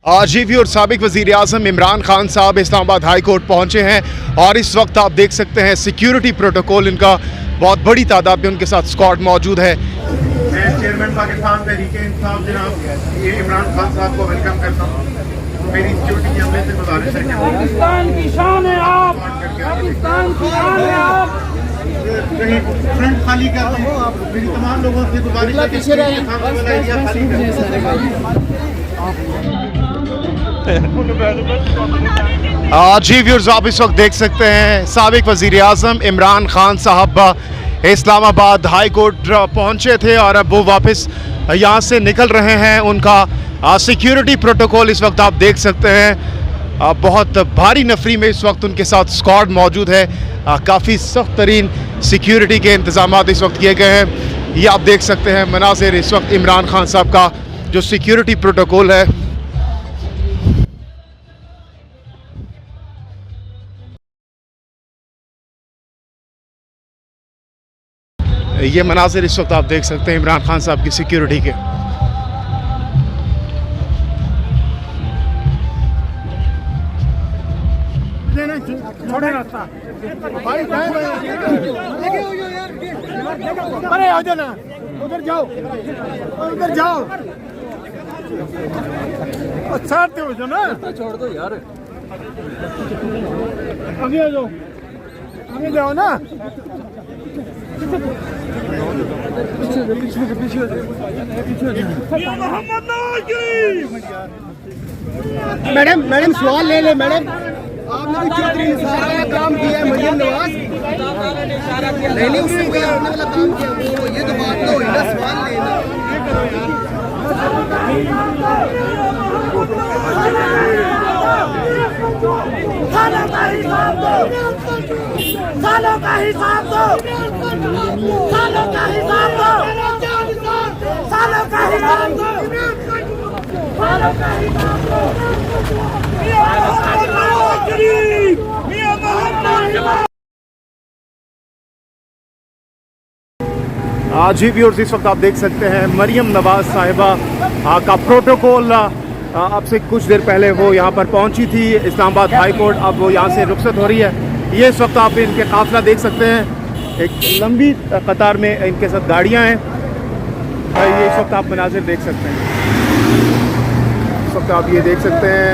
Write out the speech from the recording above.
जी viewer, साबिक वज़ीर आज़म इमरान खान साहब इस्लामाबाद हाई कोर्ट पहुँचे हैं और इस वक्त आप देख सकते हैं सिक्योरिटी प्रोटोकॉल इनका बहुत बड़ी तादाद में उनके साथ स्क्वाड मौजूद है। मैं चेयरमैन पाकिस्तान तहरीक-ए-इंसाफ जनाब ये इमरान खान साहब को वेलकम करता हूँ। मेरी सिक्योरिटी के अमले से गुजारिश है कि पाकिस्तान की शान है आप, पाकिस्तान की शान है आप। कहीं फ्रंट खाली कर दें। मेरी तमाम लोगों से गुजारिश है कि सामने वाला एरिया खाली कर जी व्यूअर्स, आप इस वक्त देख सकते हैं साबिक वज़ीर आज़म इमरान खान साहब इस्लामाबाद हाई कोर्ट पहुंचे थे और अब वो वापस यहाँ से निकल रहे हैं। उनका सिक्योरिटी प्रोटोकॉल इस वक्त आप देख सकते हैं, बहुत भारी नफरी में इस वक्त उनके साथ स्क्वाड मौजूद है। काफ़ी सख्त तरीन सिक्योरिटी के इंतजाम इस वक्त किए गए हैं। ये आप देख सकते हैं मनाज़िर इस वक्त इमरान खान साहब का जो सिक्योरिटी प्रोटोकॉल है। ये मनाजिर इस वक्त आप देख सकते हैं इमरान खान साहब की सिक्योरिटी के। अरे हो जाना, उधर जाओ, उधर जाओ। अच्छा हो जाओ ना, छोड़ दो यार। आगे आ जाओ, आगे जाओ ना। मैडम मैडम सवाल ले ले मैडम। आपने भी चौधरी निसार वाला काम किया है, मरियम नवाज नहीं उसने क्या आपने वाला काम किया, वो ये तो बात तो हुई ना, सवाल लेना। सालों का हिसाब दो, सालों का हिसाब दो, सालों का हिसाब दो, सालों का हिसाब दो, सालों का हिसाब दो। जी व्यूअर्स, इस वक्त आप देख सकते हैं मरियम नवाज साहिबा का प्रोटोकॉल अब से कुछ देर पहले वो यहाँ पर पहुँची थी इस्लामाबाद हाई कोर्ट। अब वो यहाँ से रुखसत हो रही है। ये इस वक्त आप इनके काफिला देख सकते हैं, एक लंबी कतार में इनके साथ गाड़ियाँ हैं। ये इस वक्त आप मनाजिर देख सकते हैं, इस वक्त आप ये देख सकते हैं।